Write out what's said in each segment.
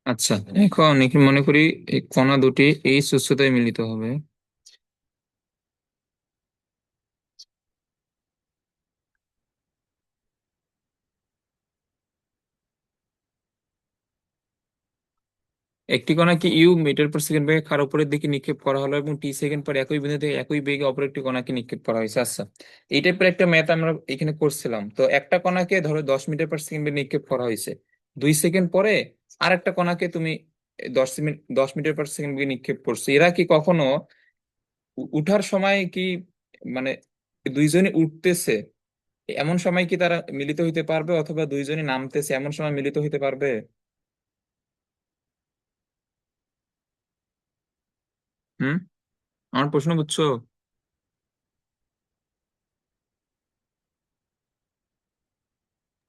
আচ্ছা, এখন এখানে মনে করি এই কণা দুটি এই উচ্চতায় মিলিত হবে। একটি কণাকে ইউ মিটার পার সেকেন্ড বেগে কার উপরের দিকে নিক্ষেপ করা হলো এবং টি সেকেন্ড পর একই বিন্দু থেকে একই বেগে অপর একটি কণাকে নিক্ষেপ করা হয়েছে। আচ্ছা, এই টাইপের একটা ম্যাথ আমরা এখানে করছিলাম। তো একটা কণাকে ধরো 10 মিটার পার সেকেন্ড বেগে নিক্ষেপ করা হয়েছে, 2 সেকেন্ড পরে আর একটা কণাকে তুমি 10 মিটার পার সেকেন্ড বেগে নিক্ষেপ করছো। এরা কি কখনো উঠার সময় কি, মানে দুইজনই উঠতেছে এমন সময় কি তারা মিলিত হইতে পারবে, অথবা দুইজনই নামতেছে এমন সময় মিলিত হইতে পারবে? হুম, আমার প্রশ্ন বুঝছো?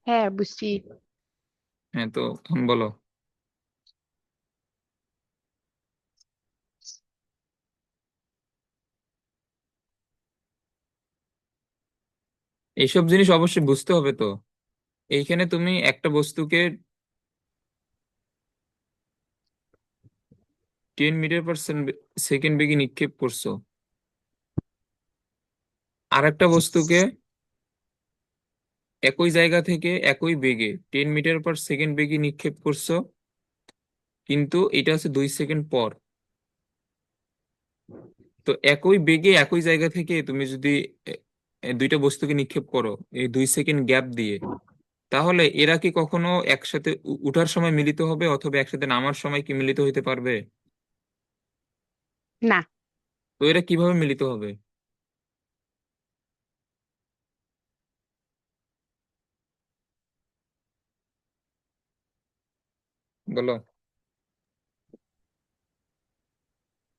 হ্যাঁ, বুঝছি। হ্যাঁ, তো এখন বলো। এইসব জিনিস অবশ্যই বুঝতে হবে তো। এইখানে তুমি একটা বস্তুকে 10 মিটার পার সেকেন্ড বেগে নিক্ষেপ করছো, আর একটা বস্তুকে একই জায়গা থেকে একই বেগে 10 মিটার পার সেকেন্ড বেগে নিক্ষেপ করছো, কিন্তু এটা হচ্ছে 2 সেকেন্ড পর। তো একই বেগে একই জায়গা থেকে তুমি যদি এ, দুইটা বস্তুকে নিক্ষেপ করো এই 2 সেকেন্ড গ্যাপ দিয়ে, তাহলে এরা কি কখনো একসাথে উঠার সময় মিলিত হবে, অথবা একসাথে নামার সময় কি মিলিত হইতে পারবে? না। তো এরা কিভাবে মিলিত হবে, বলো?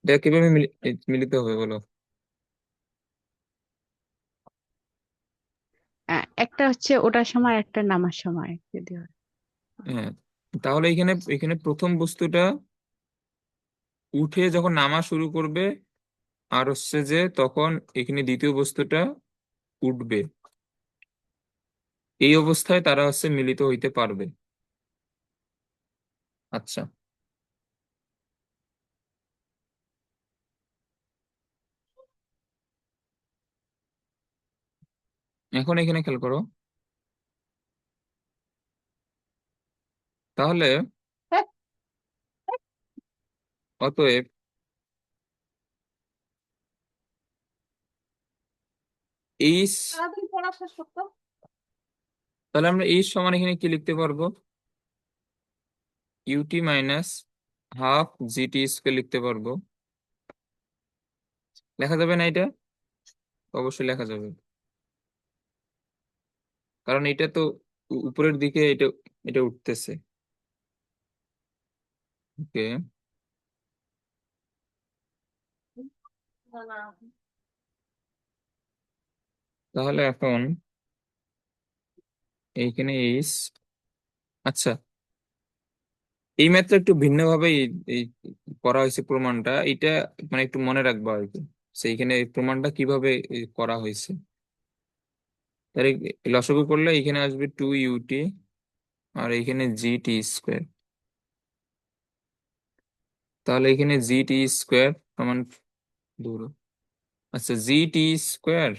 এটা কিভাবে মিলিত হবে বলো? একটা হচ্ছে ওটার সময়, একটা নামার সময় যদি হয়। হ্যাঁ, তাহলে এখানে এখানে প্রথম বস্তুটা উঠে যখন নামা শুরু করবে, আর হচ্ছে যে তখন এখানে দ্বিতীয় বস্তুটা উঠবে, এই অবস্থায় তারা হচ্ছে মিলিত হইতে পারবে। আচ্ছা, এখন এখানে খেয়াল করো। তাহলে অতএব এইচ, তাহলে আমরা এইচ সমান এখানে কি লিখতে পারবো? U t minus half g t square লিখতে পারবো। লেখা যাবে না এটা? অবশ্যই লেখা যাবে, কারণ এটা তো উপরের দিকে এটা এটা উঠতেছে। ওকে, তাহলে এখন এইখানে এইচ, আচ্ছা, এই ম্যাথটা একটু ভিন্নভাবে এই করা হয়েছে প্রমাণটা, এটা মানে একটু মনে রাখবো আর কি। সেইখানে এই প্রমাণটা কিভাবে করা হয়েছে। তাহলে লসাগু করলে এখানে আসবে 2 ইউটি, আর এখানে জিটি স্কোয়ার। তাহলে এখানে জিটি স্কোয়ার সমান দূর, আচ্ছা জিটি স্কোয়ার,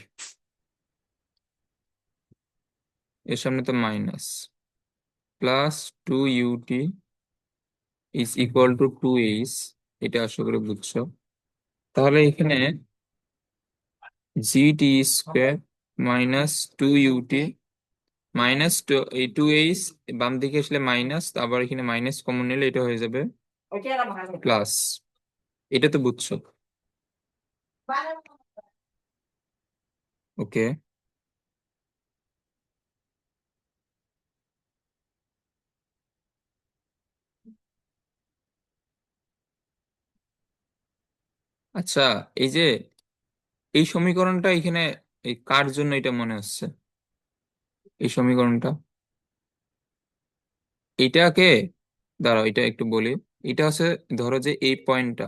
এর সামনে তো minus, plus 2 u t is equal to 2 h. এটা আশা করি বুঝছো। তাহলে এখানে g t square minus 2 u t minus two, এই 2 এইচ বাম দিকে আসলে মাইনাস, আবার এখানে মাইনাস কমন নিলে এটা হয়ে যাবে প্লাস। এটা তো বুঝছো? ওকে, আচ্ছা, এই যে এই সমীকরণটা এখানে এই কার জন্য এটা মনে হচ্ছে? এই সমীকরণটা এটাকে, দাঁড়াও এটা একটু বলি। এটা হচ্ছে, ধরো যে এই পয়েন্টটা,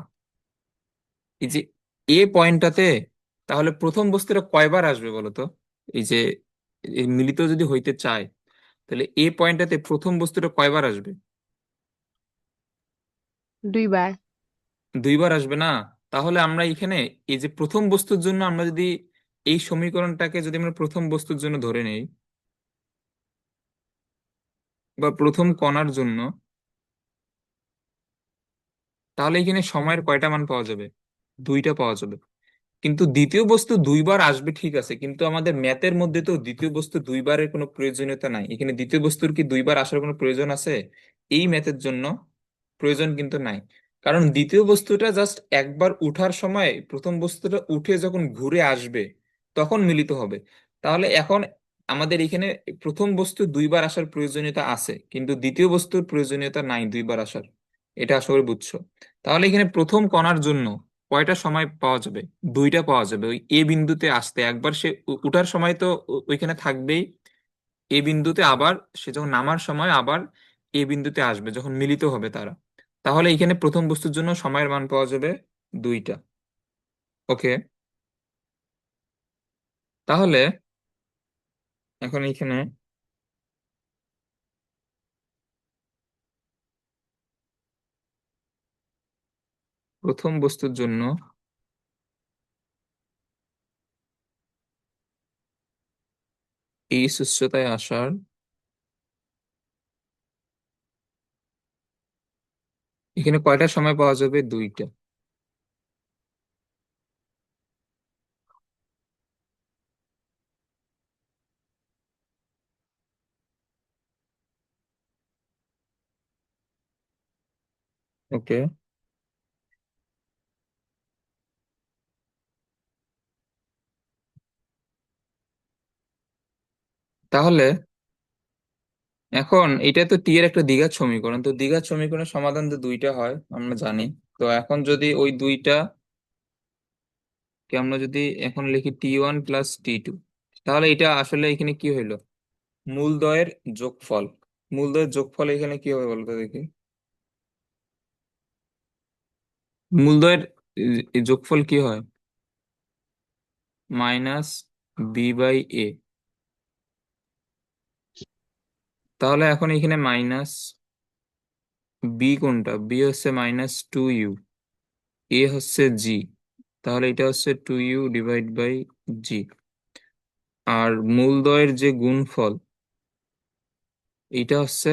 এই যে এ পয়েন্টটাতে, তাহলে প্রথম বস্তুটা কয়বার আসবে বলো তো? এই যে এই মিলিত যদি হইতে চায়, তাহলে এ পয়েন্টটাতে প্রথম বস্তুটা কয়বার আসবে? দুইবার। দুইবার আসবে না? তাহলে আমরা এখানে এই যে প্রথম বস্তুর জন্য আমরা যদি এই সমীকরণটাকে যদি আমরা প্রথম বস্তুর জন্য ধরে নেই, বা প্রথম কণার জন্য, তাহলে এখানে সময়ের কয়টা মান পাওয়া যাবে? দুইটা পাওয়া যাবে। কিন্তু দ্বিতীয় বস্তু দুইবার আসবে ঠিক আছে, কিন্তু আমাদের ম্যাথের মধ্যে তো দ্বিতীয় বস্তু দুইবারের কোনো প্রয়োজনীয়তা নাই। এখানে দ্বিতীয় বস্তুর কি দুইবার আসার কোনো প্রয়োজন আছে? এই ম্যাথের জন্য প্রয়োজন কিন্তু নাই। কারণ দ্বিতীয় বস্তুটা জাস্ট একবার উঠার সময় প্রথম বস্তুটা উঠে যখন ঘুরে আসবে তখন মিলিত হবে। তাহলে এখন আমাদের এখানে প্রথম বস্তু দুইবার আসার প্রয়োজনীয়তা আছে, কিন্তু দ্বিতীয় বস্তুর প্রয়োজনীয়তা নাই দুইবার আসার। এটা আশা করি বুঝছো। তাহলে এখানে প্রথম কণার জন্য কয়টা সময় পাওয়া যাবে? দুইটা পাওয়া যাবে। ওই এ বিন্দুতে আসতে একবার সে উঠার সময় তো ওইখানে থাকবেই এ বিন্দুতে, আবার সে যখন নামার সময় আবার এ বিন্দুতে আসবে যখন মিলিত হবে তারা। তাহলে এখানে প্রথম বস্তুর জন্য সময়ের মান পাওয়া যাবে দুইটা। ওকে, তাহলে এখন এখানে প্রথম বস্তুর জন্য এই উচ্চতায় আসার এখানে কয়টা সময় পাওয়া যাবে? দুইটা। ওকে, তাহলে এখন এটা তো টি এর একটা দ্বিঘাত সমীকরণ, তো দ্বিঘাত সমীকরণের সমাধান তো দুইটা হয় আমরা জানি। তো এখন যদি ওই দুইটা কে আমরা যদি এখন লিখি T1 + T2, তাহলে এটা আসলে এখানে কি হইলো? মূলদ্বয়ের যোগফল। মূলদ্বয়ের যোগফল এখানে কি হবে বলতো দেখি। মূলদ্বয়ের যোগফল কি হয়? -b/a। তাহলে এখন এখানে মাইনাস বি কোনটা? বি হচ্ছে -2u, এ হচ্ছে জি, তাহলে এটা হচ্ছে 2u/g। আর মূলদ্বয়ের যে গুণফল এটা হচ্ছে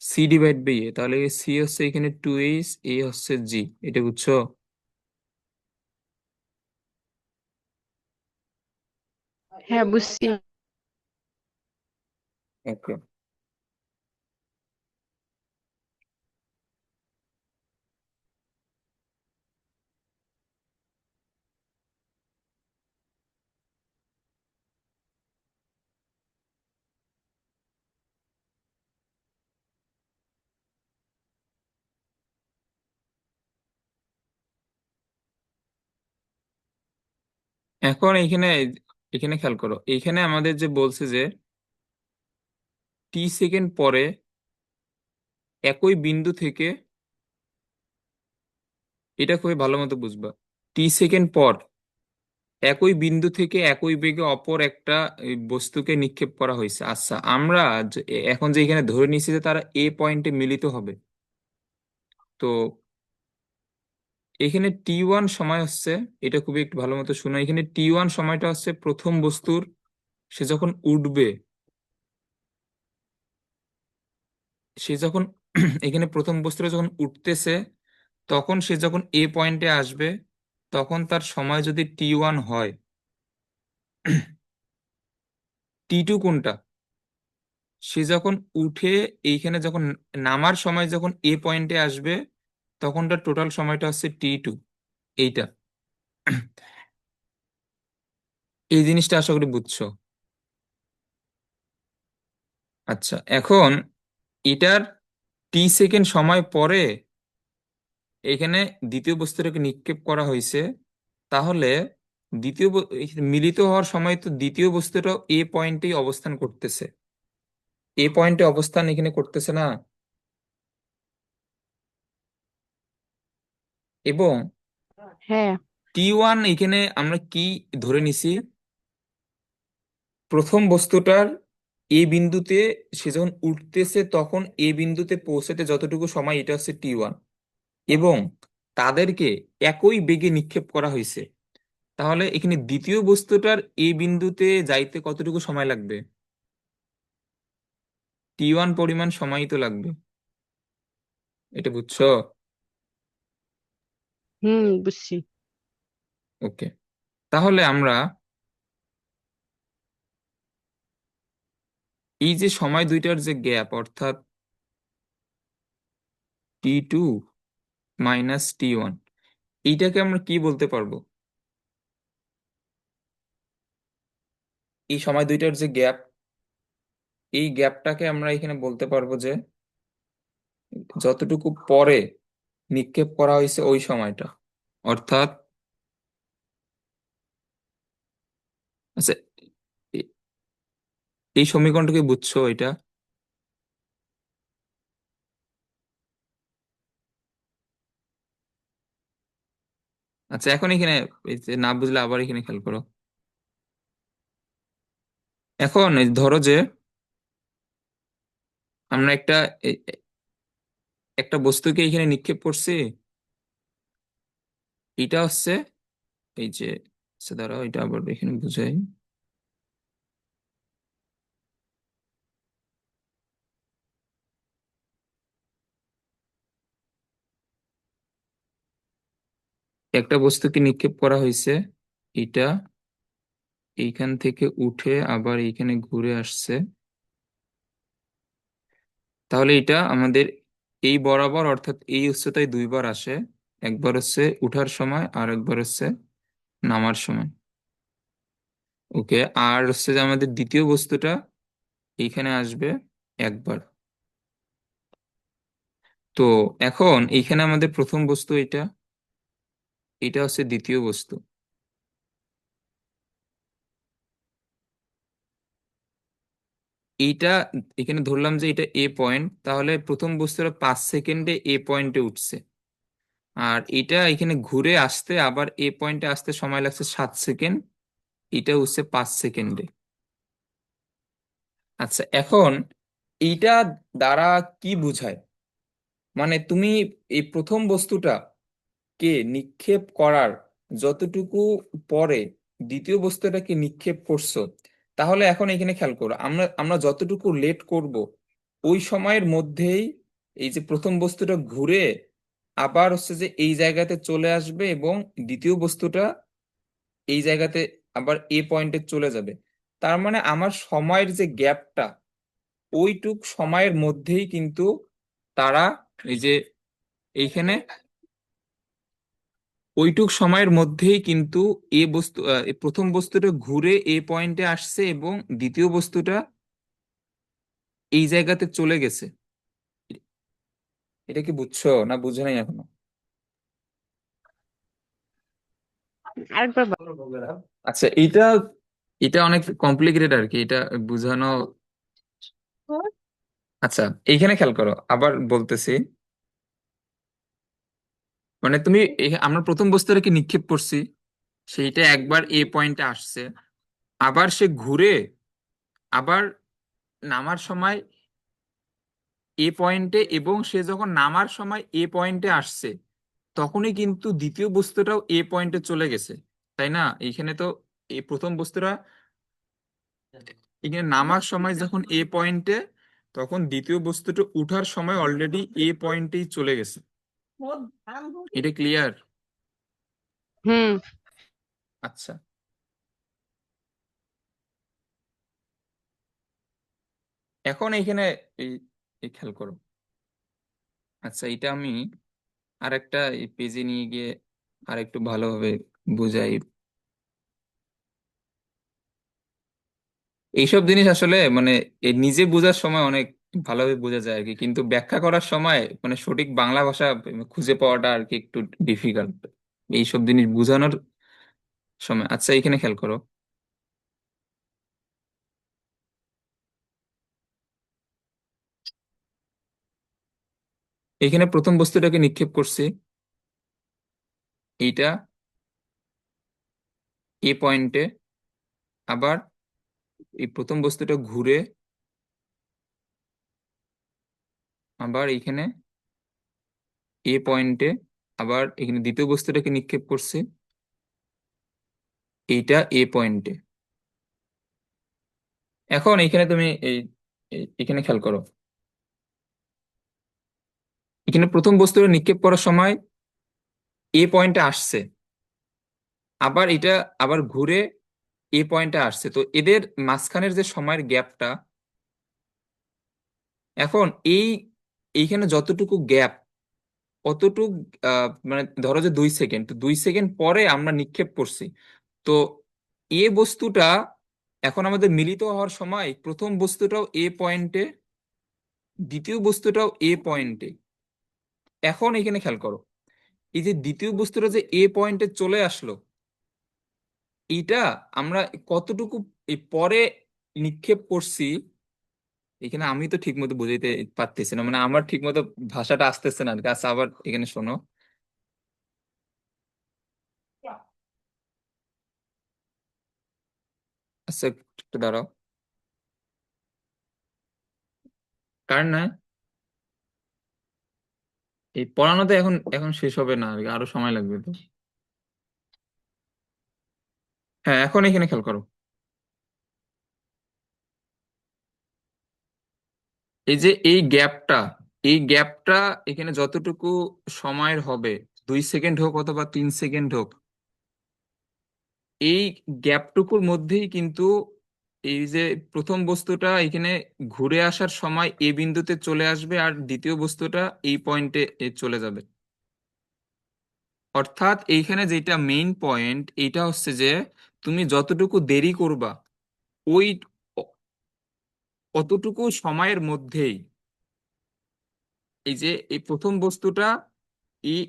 c/a, তাহলে সি হচ্ছে এখানে 2h, এ হচ্ছে জি। এটা বুঝছো? হ্যাঁ, বুঝছি। ওকে, এখন এইখানে এখানে খেয়াল করো, এইখানে আমাদের যে বলছে যে t সেকেন্ড পরে একই বিন্দু থেকে, এটা খুবই ভালো মতো বুঝবা। টি সেকেন্ড পর একই বিন্দু থেকে একই বেগে অপর একটা বস্তুকে নিক্ষেপ করা হয়েছে। আচ্ছা, আমরা এখন যে এখানে ধরে নিয়েছি যে তারা এ পয়েন্টে মিলিত হবে, তো এখানে T1 সময় হচ্ছে, এটা খুবই একটু ভালো মতো শোনো, এখানে T1 সময়টা হচ্ছে প্রথম বস্তুর সে যখন উঠবে, সে যখন এখানে প্রথম বস্তুটা যখন উঠতেছে তখন সে যখন এ পয়েন্টে আসবে তখন তার সময় যদি T1 হয়, T2 কোনটা? সে যখন উঠে এইখানে যখন নামার সময় যখন এ পয়েন্টে আসবে তখন তার টোটাল সময়টা হচ্ছে T2। এইটা এই জিনিসটা আশা করি বুঝছো। আচ্ছা, এখন এটার টি সেকেন্ড সময় পরে এখানে দ্বিতীয় বস্তুটাকে নিক্ষেপ করা হয়েছে। তাহলে এই মিলিত হওয়ার সময় তো দ্বিতীয় বস্তুটাও এ পয়েন্টেই অবস্থান করতেছে, এ পয়েন্টে অবস্থান এখানে করতেছে না? এবং হ্যাঁ। T1 এখানে আমরা কি ধরে নিছি? প্রথম বস্তুটার এ বিন্দুতে সে যখন উঠতেছে তখন এ বিন্দুতে পৌঁছাতে যতটুকু সময় এটা হচ্ছে T1, এবং তাদেরকে একই বেগে নিক্ষেপ করা হয়েছে। তাহলে এখানে দ্বিতীয় বস্তুটার এ বিন্দুতে যাইতে কতটুকু সময় লাগবে? T1 পরিমাণ সময়ই তো লাগবে। এটা বুঝছো? হুম, বুঝছি। ওকে, তাহলে আমরা এই যে সময় দুইটার যে গ্যাপ, অর্থাৎ T2 মাইনাস T1, এইটাকে আমরা কি বলতে পারবো? এই সময় দুইটার যে গ্যাপ, এই গ্যাপটাকে আমরা এখানে বলতে পারবো যে যতটুকু পরে নিক্ষেপ করা হয়েছে ওই সময়টা, অর্থাৎ, আচ্ছা, এ- এই সমীকরণটাকে বুঝছো এটা? আচ্ছা, এখন এখানে এই যে না বুঝলে আবার এখানে খেয়াল করো। এখন এই ধরো যে আমরা একটা বস্তুকে এখানে নিক্ষেপ করছি। এটা হচ্ছে এই যে, আচ্ছা দাঁড়াও, এটা আবার এখানে বুঝাই। একটা বস্তুকে নিক্ষেপ করা হয়েছে, এটা এইখান থেকে উঠে আবার এইখানে ঘুরে আসছে। তাহলে এটা আমাদের এই বরাবর, অর্থাৎ এই উচ্চতায় দুইবার আসে। একবার হচ্ছে উঠার সময় আর একবার হচ্ছে নামার সময়। ওকে, আর হচ্ছে যে আমাদের দ্বিতীয় বস্তুটা এইখানে আসবে একবার। তো এখন এইখানে আমাদের প্রথম বস্তু এটা, এটা হচ্ছে দ্বিতীয় বস্তু। এইটা এখানে ধরলাম যে এটা এ পয়েন্ট, তাহলে প্রথম বস্তুটা 5 সেকেন্ডে এ পয়েন্টে উঠছে। আর এটা এখানে ঘুরে আসতে, আবার এ পয়েন্টে আসতে সময় লাগছে 7 সেকেন্ড। এটা হচ্ছে 5 সেকেন্ডে। আচ্ছা, এখন এইটা দ্বারা কি বোঝায়? মানে তুমি এই প্রথম বস্তুটা কে নিক্ষেপ করার যতটুকু পরে দ্বিতীয় বস্তুটাকে নিক্ষেপ করছো, তাহলে এখন এখানে খেয়াল করো, আমরা আমরা যতটুকু লেট করব ওই সময়ের মধ্যেই এই যে প্রথম বস্তুটা ঘুরে আবার হচ্ছে যে এই জায়গাতে চলে আসবে, এবং দ্বিতীয় বস্তুটা এই জায়গাতে আবার এ পয়েন্টে চলে যাবে। তার মানে আমার সময়ের যে গ্যাপটা, ওইটুক সময়ের মধ্যেই কিন্তু তারা এই যে এইখানে ওইটুক সময়ের মধ্যেই কিন্তু এই প্রথম বস্তুটা ঘুরে এ পয়েন্টে আসছে, এবং দ্বিতীয় বস্তুটা এই জায়গাতে চলে গেছে। এটা কি বুঝছো না বুঝে নাই এখনো? আরেকবার আচ্ছা, এটা এটা অনেক কমপ্লিকেটেড আর কি, এটা বুঝানো। বল। আচ্ছা, এইখানে খেয়াল করো, আবার বলতেছি। মানে তুমি আমরা প্রথম বস্তুটাকে নিক্ষেপ করছি, সেইটা একবার এ পয়েন্টে আসছে, আবার সে ঘুরে আবার নামার সময় এ পয়েন্টে, এবং সে যখন নামার সময় এ পয়েন্টে আসছে তখনই কিন্তু দ্বিতীয় বস্তুটাও এ পয়েন্টে চলে গেছে, তাই না? এইখানে তো এই প্রথম বস্তুটা এখানে নামার সময় যখন এ পয়েন্টে, তখন দ্বিতীয় বস্তুটা উঠার সময় অলরেডি এ পয়েন্টেই চলে গেছে। এটা ক্লিয়ার? হুম। আচ্ছা, এখন এইখানে এই এই খেয়াল করো। আচ্ছা, এটা আমি আরেকটা এই পেজে নিয়ে গিয়ে আরেকটু ভালোভাবে বুঝাই। এইসব জিনিস আসলে মানে নিজে বোঝার সময় অনেক ভালোভাবে বোঝা যায় আর কি, কিন্তু ব্যাখ্যা করার সময় মানে সঠিক বাংলা ভাষা খুঁজে পাওয়াটা আর কি একটু ডিফিকাল্ট এইসব জিনিস বোঝানোর সময়। আচ্ছা, এখানে খেয়াল করো, এখানে প্রথম বস্তুটাকে নিক্ষেপ করছি, এইটা এ পয়েন্টে, আবার এই প্রথম বস্তুটা ঘুরে আবার এইখানে এ পয়েন্টে, আবার এখানে দ্বিতীয় বস্তুটাকে নিক্ষেপ করছে, এইটা এ পয়েন্টে। এখন এখানে তুমি এখানে খেয়াল করো, এখানে প্রথম বস্তুটা নিক্ষেপ করার সময় এ পয়েন্টে আসছে, আবার এটা আবার ঘুরে এ পয়েন্টে আসছে, তো এদের মাঝখানের যে সময়ের গ্যাপটা, এখন এইখানে যতটুকু গ্যাপ, অতটুক মানে ধরো যে 2 সেকেন্ড, তো 2 সেকেন্ড পরে আমরা নিক্ষেপ করছি। তো এ বস্তুটা এখন আমাদের মিলিত হওয়ার সময় প্রথম বস্তুটাও এ পয়েন্টে, দ্বিতীয় বস্তুটাও এ পয়েন্টে। এখন এখানে খেয়াল করো, এই যে দ্বিতীয় বস্তুটা যে এ পয়েন্টে চলে আসলো, এইটা আমরা কতটুকু এই পরে নিক্ষেপ করছি, এখানে আমি তো ঠিক মতো বুঝাইতে পারতেছি না, মানে আমার ঠিক মতো ভাষাটা আসতেছে না আর কি। আচ্ছা, আবার এখানে শোনো। আচ্ছা, একটু দাঁড়াও, কারণ না, এই পড়ানোতে এখন এখন শেষ হবে না আর কি, আরো সময় লাগবে তো। হ্যাঁ, এখন এখানে খেয়াল করো, এই যে এই গ্যাপটা এখানে যতটুকু সময়ের হবে, 2 সেকেন্ড হোক অথবা 3 সেকেন্ড হোক, এই গ্যাপটুকুর মধ্যেই কিন্তু এই যে প্রথম বস্তুটা এখানে ঘুরে আসার সময় এ বিন্দুতে চলে আসবে, আর দ্বিতীয় বস্তুটা এই পয়েন্টে চলে যাবে। অর্থাৎ এইখানে যেটা মেইন পয়েন্ট, এইটা হচ্ছে যে তুমি যতটুকু দেরি করবা, ওই অ- অতটুকু সময়ের মধ্যেই এই যে এই প্রথম বস্তুটা এই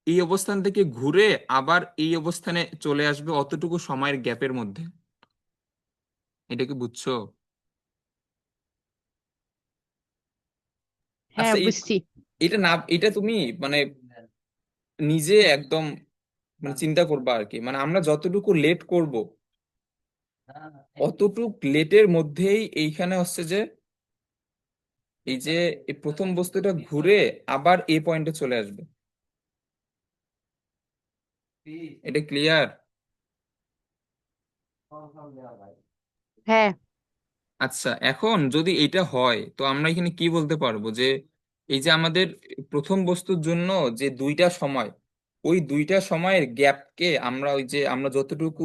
এই অবস্থান থেকে ঘুরে আবার এই অবস্থানে চলে আসবে, অতটুকু সময়ের গ্যাপের মধ্যে। এটা কি বুঝছো? হ্যাঁ, আচ্ছা, বুঝছি। এটা না, এটা তুমি মানে নিজে একদম মানে চিন্তা করবা আর কি, মানে আমরা যতটুকু লেট করব, অতটুক লেটের মধ্যেই এইখানে হচ্ছে যে এই যে এই প্রথম বস্তুটা ঘুরে আবার এ পয়েন্টে চলে আসবে। এটা ক্লিয়ার? হ্যাঁ, আচ্ছা, এখন যদি এটা হয় তো আমরা এখানে কি বলতে পারবো যে এই যে আমাদের প্রথম বস্তুর জন্য যে দুইটা সময়, ওই দুইটা সময়ের গ্যাপকে আমরা ওই যে আমরা যতটুকু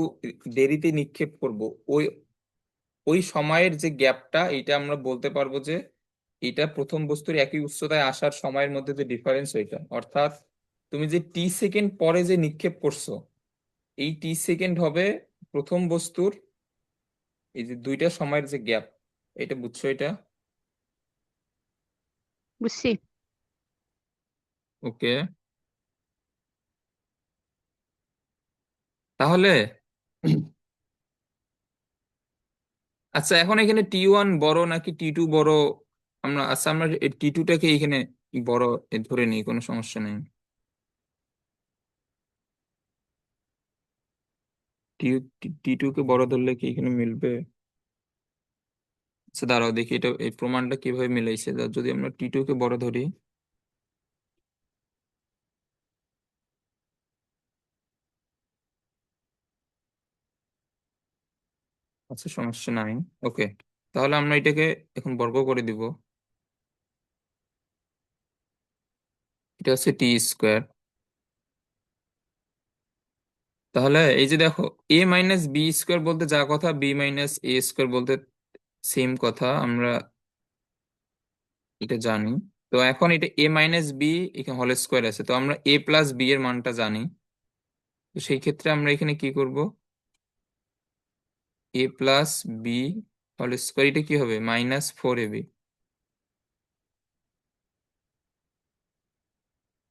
দেরিতে নিক্ষেপ করব, ওই ওই সময়ের যে গ্যাপটা, এটা আমরা বলতে পারবো যে এটা প্রথম বস্তুর একই উচ্চতায় আসার সময়ের মধ্যে যে ডিফারেন্স, ওইটা। অর্থাৎ তুমি যে টি সেকেন্ড পরে যে নিক্ষেপ করছো, এই টি সেকেন্ড হবে প্রথম বস্তুর এই যে দুইটা সময়ের যে গ্যাপ। এটা বুঝছো এটা? বুঝছি। ওকে, তাহলে আচ্ছা, এখন এখানে টি 1 বড় নাকি টি 2 বড়? আমরা টি 2টাকে এখানে বড় ধরে নিই, কোনো সমস্যা নেই। টি টি 2 কে বড় ধরলে কি এখানে মিলবে? আচ্ছা, দাঁড়াও দেখি এটা এই প্রমাণটা কিভাবে মিলাইছে। যদি আমরা টি 2 কে বড় ধরি, আচ্ছা সমস্যা নাই। ওকে, তাহলে আমরা এটাকে এখন বর্গ করে দিব। এটা হচ্ছে টি² তাহলে এই যে দেখো, a - b² বলতে যা কথা, b - a² বলতে সেম কথা, আমরা এটা জানি। তো এখন এটা a - b এখানে হোল স্কোয়ার আছে, তো আমরা a+b এর মানটা জানি। তো সেই ক্ষেত্রে আমরা এখানে কি করব, a+b² এটা কি হবে, -4ab।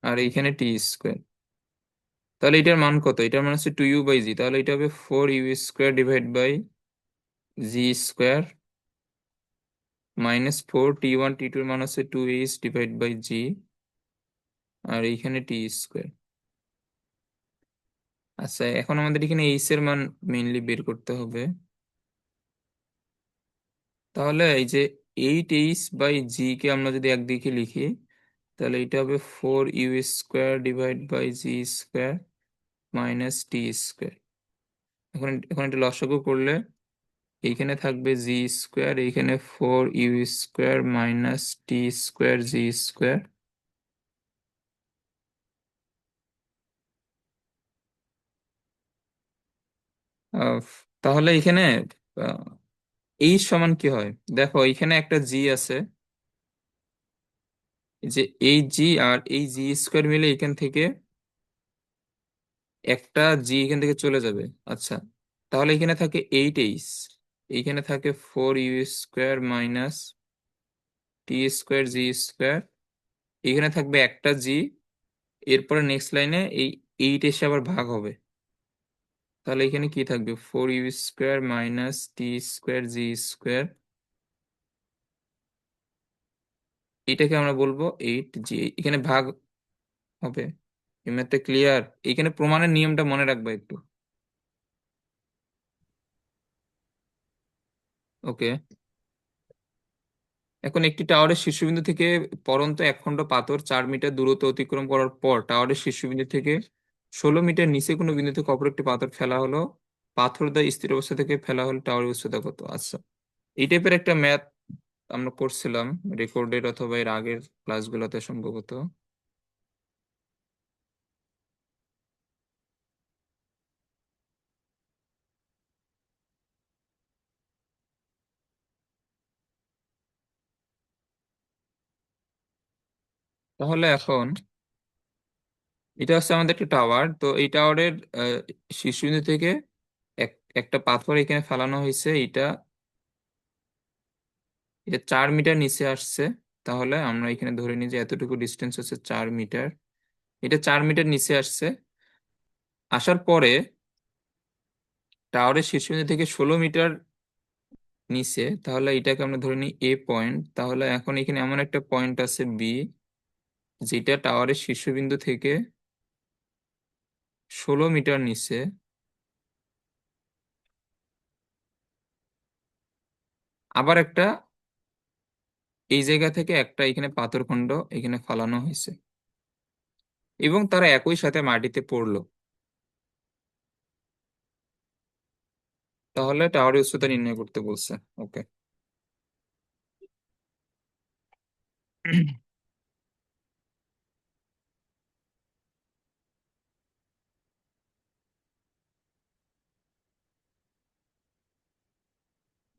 আর এইখানে টি², তাহলে এটার মান কত? এটার মান হচ্ছে 2u/g, তাহলে এটা হবে 4u² ডিভাইড বাই g², -4 টি 1 টি 2 এর মান হচ্ছে 2h ডিভাইড বাই g, আর এইখানে টি²। আচ্ছা, এখন আমাদের এখানে এইচ এর মান মেইনলি বের করতে হবে। তাহলে এই যে 8h/g কে আমরা যদি একদিকে লিখি, তাহলে এটা হবে 4u² divide by g square minus t square. এখন এখন এটা লসাগু করলে এইখানে থাকবে জি স্কোয়ার, এইখানে 4u² minus t square G square. তাহলে এখানে এই সমান কি হয়? দেখো এখানে একটা জি আছে, যে এই জি আর এই জি স্কোয়ার মিলে এখান থেকে একটা জি এখান থেকে চলে যাবে। আচ্ছা, তাহলে এখানে থাকে 8h, এইখানে থাকে 4u² minus t square G square, এখানে থাকবে একটা জি, এরপরে নেক্সট লাইনে এই 8 এসে আবার ভাগ হবে। তাহলে এখানে কি থাকবে? 4u² minus t square G square, এটাকে আমরা বলবো 8g। এখানে ভাগ হবে। এই ম্যাথটা ক্লিয়ার? এখানে প্রমাণের নিয়মটা মনে রাখবে একটু। ওকে, এখন একটি টাওয়ারের শীর্ষবিন্দু থেকে পরন্ত একখণ্ড পাথর 4 মিটার দূরত্ব অতিক্রম করার পর টাওয়ারের শীর্ষবিন্দু থেকে 16 মিটার নিচে কোনো বিন্দু থেকে অপর একটি পাথর ফেলা হলো। পাথর দ্বারা স্থির অবস্থা থেকে ফেলা হলো, টাওয়ারের উচ্চতা কত? আচ্ছা, এই টাইপের একটা ম্যাথ আমরা করছিলাম রেকর্ডেড অথবা এর আগের ক্লাসগুলোতে সম্ভবত। তাহলে এখন এটা হচ্ছে আমাদের একটা টাওয়ার, তো এই টাওয়ারের শীর্ষবিন্দু থেকে একটা পাথর এখানে ফেলানো হয়েছে, এটা এটা 4 মিটার নিচে আসছে। তাহলে আমরা এখানে ধরে নিই যে এতটুকু ডিস্টেন্স হচ্ছে 4 মিটার। এটা 4 মিটার নিচে আসছে, আসার পরে টাওয়ারের শীর্ষবিন্দু থেকে 16 মিটার নিচে, তাহলে এটাকে আমরা ধরে নিই এ পয়েন্ট। তাহলে এখন এখানে এমন একটা পয়েন্ট আছে বি, যেটা টাওয়ারের শীর্ষবিন্দু থেকে 16 মিটার নিচে। আবার একটা এই জায়গা থেকে একটা এখানে পাথরখণ্ড এখানে ফালানো হয়েছে, এবং তারা একই সাথে মাটিতে পড়লো। তাহলে টাওয়ারের উচ্চতা নির্ণয় করতে বলছে। ওকে,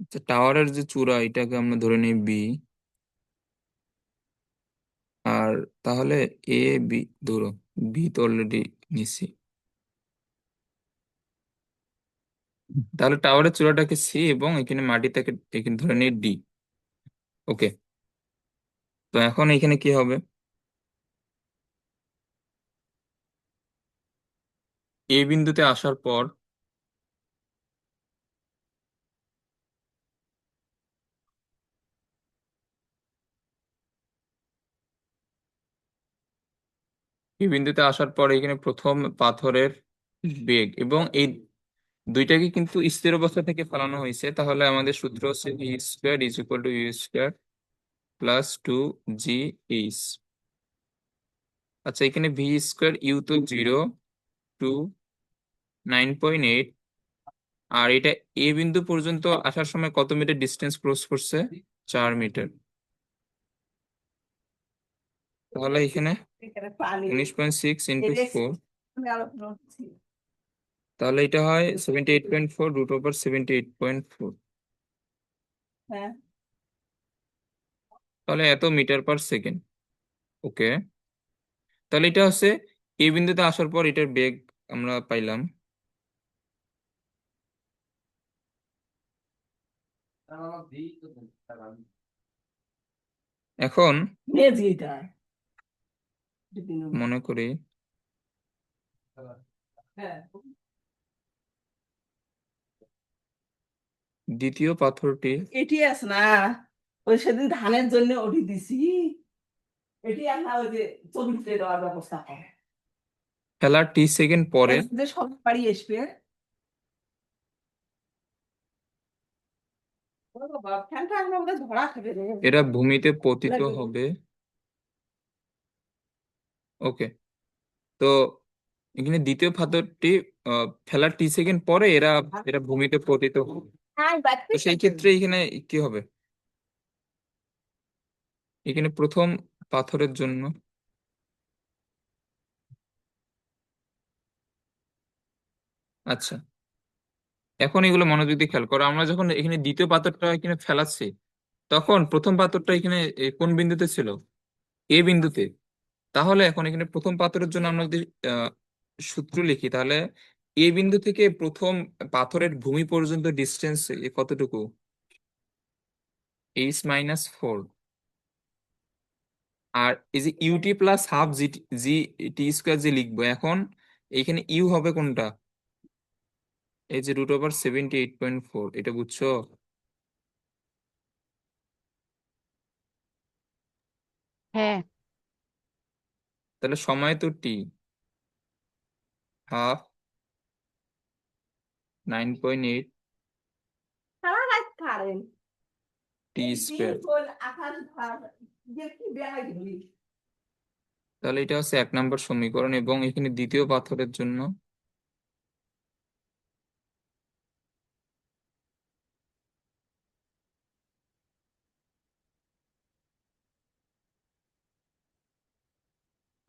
আচ্ছা, টাওয়ারের যে চূড়া এটাকে আমরা ধরে নিই বি, আর তাহলে এ বি ধরো, বি তো অলরেডি নিছি, তাহলে টাওয়ারের চূড়াটাকে সি এবং এখানে মাটিটাকে এখানে ধরে নিই ডি। ওকে, তো এখন এখানে কি হবে? এ বিন্দুতে আসার পর এই বিন্দুতে আসার পর এখানে প্রথম পাথরের বেগ, এবং এই দুইটাকে কিন্তু স্থির অবস্থা থেকে ফেলানো হয়েছে। তাহলে আমাদের সূত্র হচ্ছে v² = u² প্লাস 2g/h। আচ্ছা, এখানে v², ইউ তো 0, 2, 9.8, আর এটা এ বিন্দু পর্যন্ত আসার সময় কত মিটার ডিস্টেন্স ক্রস করছে? 4 মিটার। তাহলে এখানে 19.6 × 4, তাহলে এটা হয় 78.4 √78.4। তাহলে এত মিটার পার সেকেন্ড। ওকে, তাহলে এটা হচ্ছে এই বিন্দুতে আসার পর এটার বেগ আমরা পাইলাম। এখন মনে করি দ্বিতীয় পাথরটি এটি আছে না, ওই সেদিন ধানের জন্য ওটি দিছি, এটি আর না ওই যে চবিতে দেওয়ার ব্যবস্থা করে ফেলার 30 সেকেন্ড পরে যে সব বাড়ি আসবে। ও বাবা, ফ্যানটা আমরা বোধহয় ধরা খাবে রে। এরা ভূমিতে পতিত লাগবে। হবে। ওকে, তো এখানে দ্বিতীয় পাথরটি ফেলার 30 সেকেন্ড পরে এরা এরা ভূমিতে পতিত হবে। হ্যাঁ, তো সেই ক্ষেত্রে এখানে কি হবে? এখানে প্রথম পাথরের জন্য, আচ্ছা এখন এগুলো মনোযোগ দিয়ে খেয়াল করো, আমরা যখন এখানে দ্বিতীয় পাথরটা এখানে ফেলাচ্ছি তখন প্রথম পাথরটা এখানে কোন বিন্দুতে ছিল? এ বিন্দুতে। তাহলে এখন এখানে প্রথম পাথরের জন্য আমরা যদি আহ, সূত্র লিখি, তাহলে এ বিন্দু থেকে প্রথম পাথরের ভূমি পর্যন্ত ডিস্টেন্স কতটুকু? h-4। আর এই যে ইউটি প্লাস হাফ জি, জি টি স্কোয়ার যে লিখবো এখন, এইখানে ইউ হবে কোনটা? এই যে √78.4, এটা বুঝছো? হ্যাঁ। তাহলে সময় তো টি, হাফ 9.8 সারা রাত কারেন্ট। টি এই দিন স্কোয়ার। কোন আকাশ ভার যে কি বেড়াই ধরি। তাহলে এটা হচ্ছে 1 নম্বর সমীকরণ, এবং এখানে দ্বিতীয় পাথরের জন্য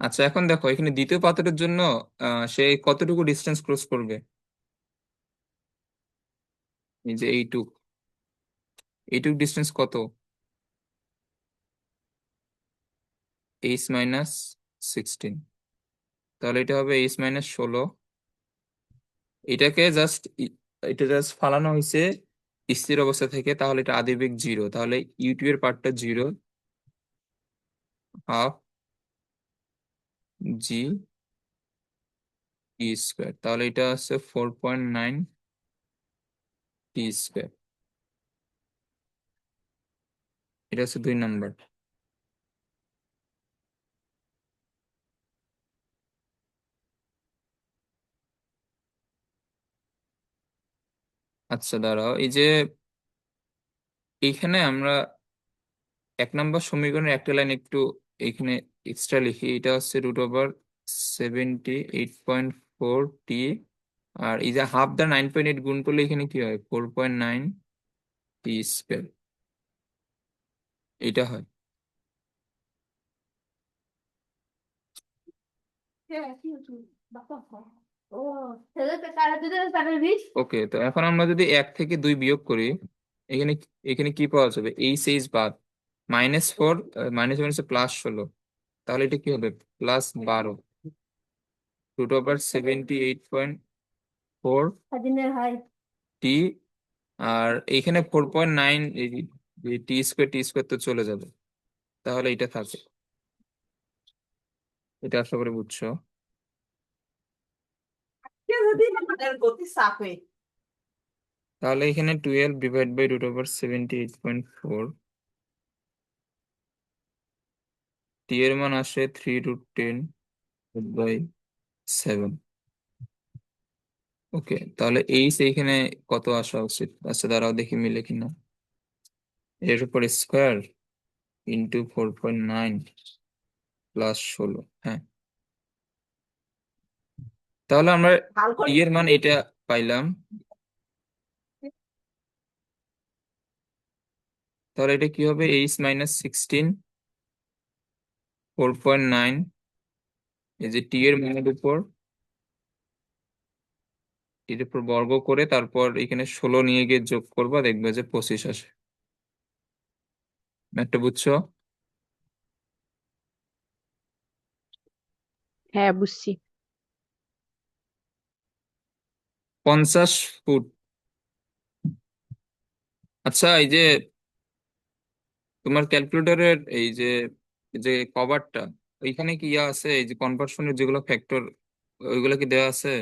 আচ্ছা এখন দেখো এখানে দ্বিতীয় পাথরের জন্য সে কতটুকু ডিস্টেন্স ক্রস করবে? এই যে এইটুক, এইটুক ডিস্টেন্স কত? h-16। তাহলে এটা হবে h-16। এটাকে জাস্ট, এটা জাস্ট ফালানো হয়েছে স্থির অবস্থা থেকে, তাহলে এটা আদিবেগ 0, তাহলে ইউটিউব এর পার্টটা 0, হাফ জি টি স্কোয়ার, তাহলে এটা হচ্ছে 4.9 টি স্কোয়ার। এটা হচ্ছে 2 নম্বর। আচ্ছা দাঁড়াও, এই যে এইখানে আমরা 1 নম্বর সমীকরণের একটা লাইন একটু এখানে এক্সট্রা লিখি, এটা হচ্ছে √78.4 টি, আর এই যে হাফ দা 9.8 গুণ করলে এখানে কি হয়? 4.9 টি স্কোয়ার, এটা হয়। হ্যাঁ, কি হচ্ছে? বাবা। ও, ছেলেটা কারা দুজনে তাদের বিষ। ওকে, তো এখন আমরা যদি 1 থেকে 2 বিয়োগ করি, এখানে এখানে কি পাওয়া যাবে? এই বাদ -4, -1 +16, তাহলে এটা কি হবে? +12 √78.4 স্বাধীনের হয়। টি। আর এইখানে 4.9, টি স্কোয়ার তো চলে যাবে, তাহলে এটা থাকে। এটা আশা করি বুঝছো। কে যদি আমাদের গতি চাপে। তাহলে এখানে 12 / √78.4, টি এর মান আসে 3√10/7। ওকে, তাহলে এইখানে কত আসা উচিত? আচ্ছা দাঁড়াও দেখি মিলে কিনা। এর উপর স্কোয়ার ইন্টু 4.9 +16, হ্যাঁ। তাহলে আমরা হাল করে। টি এর মান এটা পাইলাম। তাহলে এটা কি হবে? h-16 4.9, এই যে টি এর মানের উপর, এর উপর বর্গ করে তারপর এখানে 16 নিয়ে গিয়ে যোগ করবা, দেখবে যে 25 আসে। ম্যাথটা বুঝছো? হ্যাঁ, বুঝছি। 50 ফুট। আচ্ছা এই যে তোমার ক্যালকুলেটরের এই যে কভারটা, ওইখানে কি ইয়া আছে? এই যে কনভার্সনের যেগুলো ফ্যাক্টর, ওইগুলো কি দেওয়া আছে?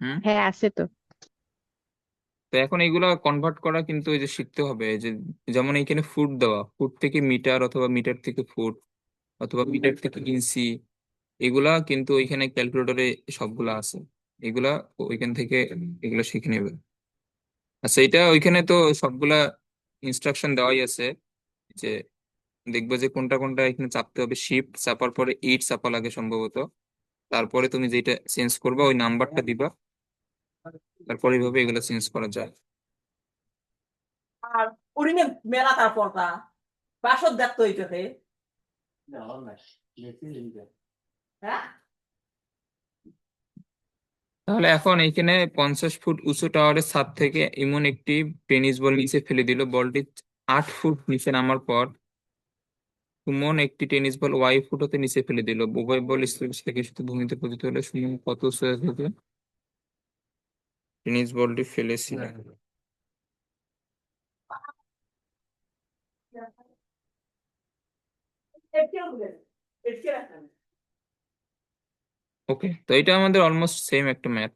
হুম। হ্যাঁ, আছে তো। তো এখন এইগুলা কনভার্ট করা কিন্তু এই যে শিখতে হবে, এই যে যেমন এইখানে ফুট দেওয়া, ফুট থেকে মিটার, অথবা মিটার থেকে ফুট, অথবা মিটার থেকে ইঞ্চি, এগুলা কিন্তু ওইখানে ক্যালকুলেটরে সবগুলা আছে। এগুলা ওইখান থেকে এগুলো শিখে নেবে। আচ্ছা, এটা ওইখানে তো সবগুলা ইনস্ট্রাকশন দেওয়াই আছে, যে দেখবে যে কোনটা কোনটা এখানে চাপতে হবে। শিফট চাপার পরে 8 চাপা লাগে সম্ভবত। তারপরে তুমি যেটা চেঞ্জ করবা ওই নাম্বারটা দিবা, তারপরে এইভাবে এগুলো চেঞ্জ করা যায়। আর উড়িনে মেলা তারপরটা বাসর দেখতো এইটাতে। হ্যাঁ, তাহলে এখন এইখানে 50 ফুট উঁচু টাওয়ারের ছাদ থেকে এমন একটি টেনিস বল নিচে ফেলে দিল। বলটি 8 ফুট নিচে নামার পর সুমন একটি টেনিস বল ফুট হতে নিচে ফেলে দিল। উভয় বল স্থির থেকে শুধু ভূমিতে পতিত হলে সুমন কত উঁচু থেকে টেনিস বলটি ফেলেছিল? ওকে, তো এটা আমাদের অলমোস্ট সেম একটা ম্যাথ।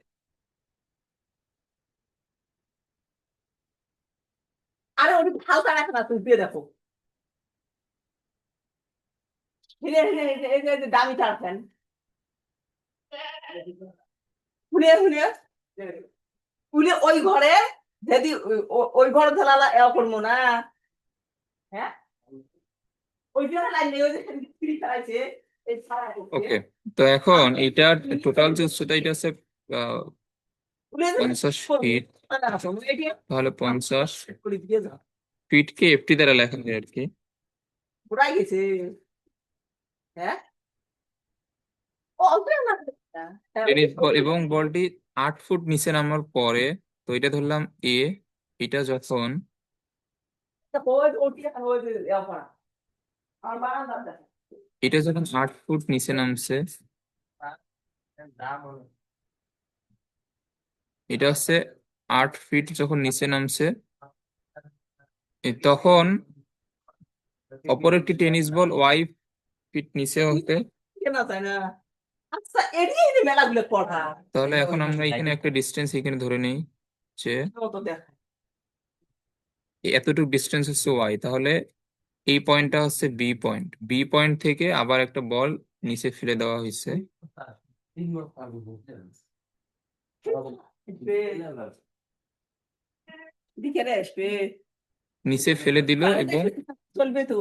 আরে ওটি হালকা রাখে না, তুমি দিয়ে দেখো। হিরে হিরে এই যে দামি টানছেন শুনিয়ে শুনিয়ে শুনে ওই ঘরে যদি ওই ঘরে ধরালা এ করবো না। হ্যাঁ, ওই জন্য লাইন নেই, ওই যে ফ্রি চালাইছে এই ছাড়া করছে। ওকে, তো এখন এটার টোটাল যে উচ্চতা এটা হচ্ছে আহ, শুনে 50 ফিট। এটি তাহলে 50 করে দিয়ে যাও, ফিটকে এফটি দ্বারা লেখা যায় আর কি। ঘুরাই গেছে। হ্যাঁ, ও অল্প না। হ্যাঁ, টেনিস বল এবং বলটি 8 ফুট নিচে নামার পরে, তো এটা ধরলাম এ, এটা যখন ওই ওটি ওই যে ইয়া করা আমার বারান্দা দেখো। এটা যখন 8 ফুট নিচে নামছে, এটা হচ্ছে 8 ফিট যখন নিচে নামছে, তখন অপর একটি টেনিস বল 5 ফিট নিচে হতে। কেনা যায় না। আচ্ছা, এড়িয়ে এই মেলাগুলো পড়া তাহলে এখন আমরা এখানে একটা ডিস্টেন্স এখানে ধরে নিই, যে তো দেখ। এতটুকু ডিস্টেন্স হচ্ছে ওয়াই। তাহলে এই পয়েন্টটা হচ্ছে বি পয়েন্ট। বি পয়েন্ট থেকে আবার একটা বল নিচে ফেলে দেওয়া হয়েছে। দিকে রে আসবে, নিচে ফেলে দিল এবং চলবে তো।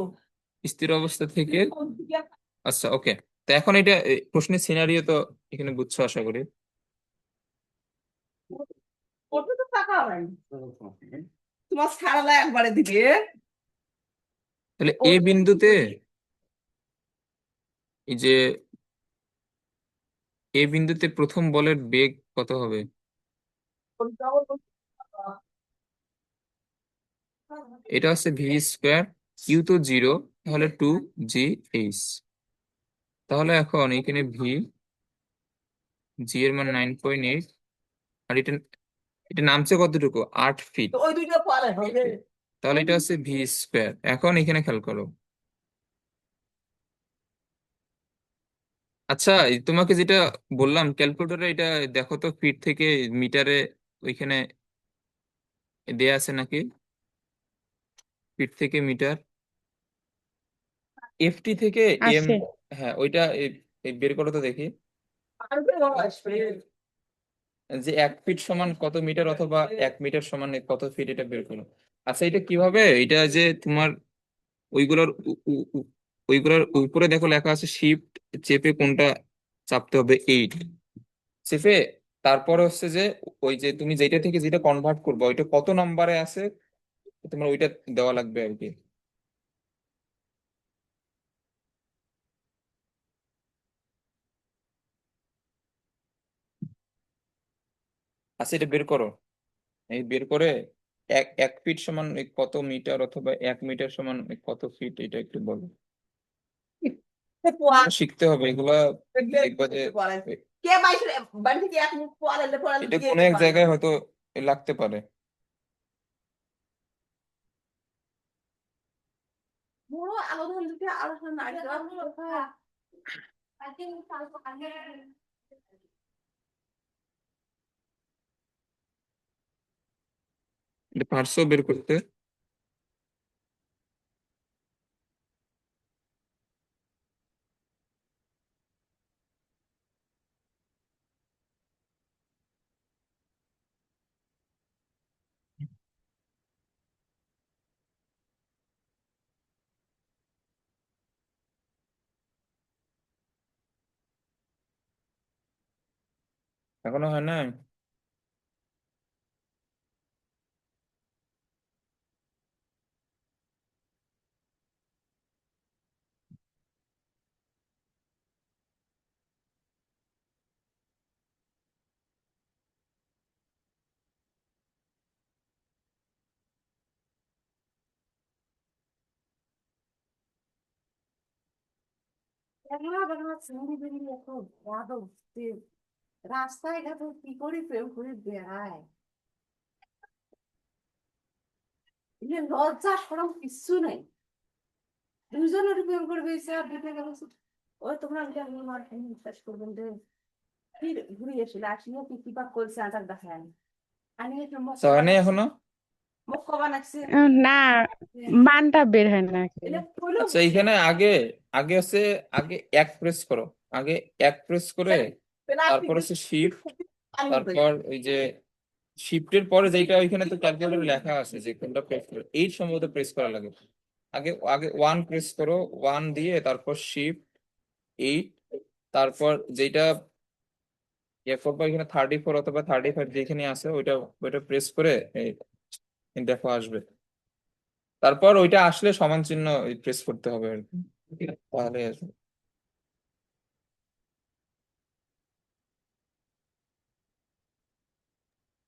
স্থির অবস্থা থেকে। আচ্ছা, ওকে, তো এখন এটা প্রশ্নের সিনারিও তো এখানে বুঝছো আশা করি। ওটা তো টাকা হয় তোমার সারালা একবারে দিবে। তাহলে এ বিন্দুতে, এই যে এ বিন্দুতে প্রথম বলের বেগ কত হবে? এটা হচ্ছে ভি স্কোয়ার। কিউ তো 0, তাহলে 2 GH। তাহলে এখন এখানে জি এর মান 9.8। আর এটা এটা নামছে কতটুকু? 8 ফিট। তো ওই দুইটা পরে হবে। তাহলে এটা হচ্ছে ভি স্কোয়ার। এখন এখানে খেয়াল করো। আচ্ছা, এই তোমাকে যেটা বললাম ক্যালকুলেটরে, এটা দেখো তো ফিট থেকে মিটারে ওইখানে দেয়া আছে নাকি। ফিট থেকে মিটার, এফটি থেকে এম। আছে। হ্যাঁ, ওইটা বের করো তো দেখি, আসবে। যে 1 ফিট সমান কত মিটার, অথবা 1 মিটার সমান কত ফিট, এটা বের করো। আচ্ছা, এটা কিভাবে? এটা যে তোমার ওইগুলোর ওইগুলোর উপরে দেখো লেখা আছে শিফট চেপে কোনটা চাপতে হবে? 8 চেপে। তারপরে হচ্ছে যে ওই যে তুমি যেটা থেকে যেটা কনভার্ট করবে ওইটা কত নাম্বারে আছে, তোমার ওইটা দেওয়া লাগবে আর কি। আচ্ছা, এটা বের করো। এই বের করে এক এক ফিট সমান কত মিটার, অথবা 1 মিটার সমান কত ফিট, এটা একটু বলো। শিখতে হবে এগুলা। দেখবা যে কে বাইরে বাড়ি থেকে এক মুখ পড়ালে পড়ালে এটা দিয়ে কোনো এক পারে। জায়গায় হয়তো লাগতে পারে। বড় আলাদা হলে কি আলাদা না এটা এটা পারছো বের করতে? এখনো হয় না? রাস্তায় ঘাটে কি করে প্রেম করে বেড়ায়, লজ্জা সরম কিচ্ছু নেই, দুজনের প্রেম করে বেড়েছে আর দুটো গেল। ওই তোমরা বিশ্বাস করবেন রে, ফির ঘুরে এসে আসিও কি কি পাক করছে আচার দেখায় আমি একটু তো হয় নাই এখনো? মুখ কবা নাকছে না, মানটা বের হয় না এটা একেবারে। কইলো আচ্ছা এইখানে আগে আগে হচ্ছে আগে এক প্রেস করো, আগে এক প্রেস করে তারপর হচ্ছে শিফট, তারপর ওই যে শিফটের পরে যেটা ওইখানে তো ক্যালকুলেটর লেখা আছে যে কোনটা প্রেস করে, এই সম্ভবত প্রেস করা লাগে। আগে আগে ওয়ান প্রেস করো, ওয়ান দিয়ে তারপর শিফট এইট, তারপর যেটা ইয়ে করবো এখানে 34 অথবা 35 যেখানে আছে ওইটা ওইটা প্রেস করে এই দেখো আসবে। তারপর ওইটা আসলে সমান চিহ্ন প্রেস করতে হবে আর কি, তাহলে আসবে।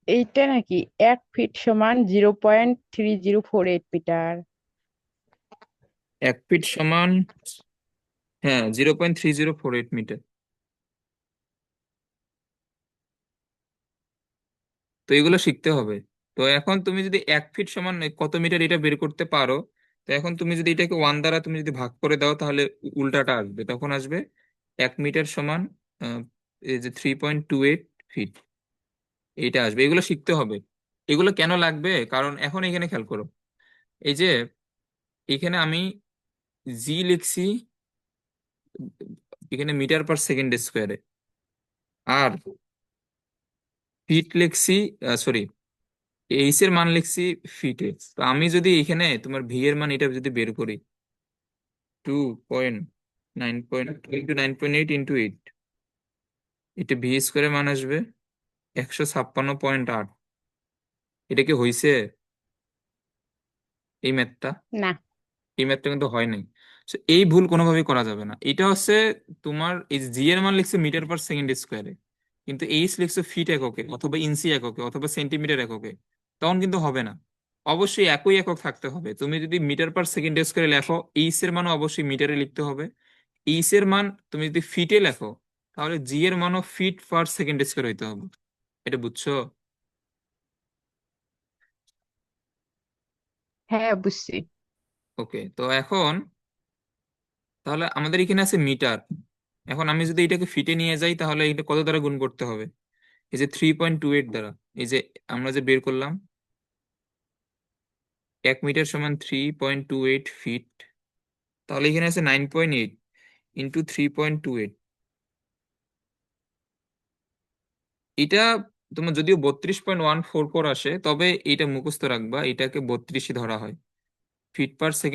এইটা নাকি 1 ফিট সমান 0.3048 মিটার। 1 ফিট সমান, হ্যাঁ, 0.3048 মিটার। তো এগুলো শিখতে হবে। তো এখন তুমি যদি 1 ফিট সমান কত মিটার এটা বের করতে পারো, তো এখন তুমি যদি এটাকে ওয়ান দ্বারা তুমি যদি ভাগ করে দাও তাহলে উল্টাটা আসবে, তখন আসবে 1 মিটার সমান আহ, এই যে 3.28 ফিট, এইটা আসবে। এগুলো শিখতে হবে। এগুলো কেন লাগবে, কারণ এখন এখানে খেয়াল করো, এই যে এখানে আমি জি লিখছি এখানে মিটার পার সেকেন্ড স্কোয়ারে, আর ফিট লিখছি, সরি, এইচ এর মান লিখছি ফিটে। তো আমি যদি এখানে তোমার ভি এর মান এটা যদি বের করি, 2.9.8 এটা ভি স্কোয়ারের মান আসবে 156.8। এটা কি হয়েছে এই ম্যাথটা? না, এই ম্যাথটা কিন্তু হয় নাই। So, এই ভুল কোনোভাবেই করা যাবে না। এটা হচ্ছে তোমার এই জি এর মান লিখছে মিটার পার সেকেন্ড স্কোয়ারে, কিন্তু এইচ লিখছে ফিট এককে অথবা ইঞ্চি এককে অথবা সেন্টিমিটার এককে, তখন কিন্তু হবে না। অবশ্যই একই একক থাকতে হবে। তুমি যদি মিটার পার সেকেন্ড স্কোয়ারে লেখো, এইচ এর মানও অবশ্যই মিটারে লিখতে হবে। এইচ এর মান তুমি যদি ফিটে লেখো, তাহলে জি এর মানও ফিট পার সেকেন্ড স্কোয়ার হইতে হবে। এটা বুঝছো? হ্যাঁ বুঝছি। ওকে, তো এখন তাহলে আমাদের এখানে আছে মিটার। এখন আমি যদি এটাকে ফিটে নিয়ে যাই তাহলে এটা কত দ্বারা গুণ করতে হবে? এই যে 3.28 দ্বারা, এই যে আমরা যে বের করলাম 1 মিটার সমান 3.28 ফিট, তাহলে এখানে আছে 9.8 ইন্টু 3.28। এটা তোমার যদিও 32.144 আসে, তবে এটা মুখস্থ রাখবা, এটাকে 32ই ধরা হয়। Feet per second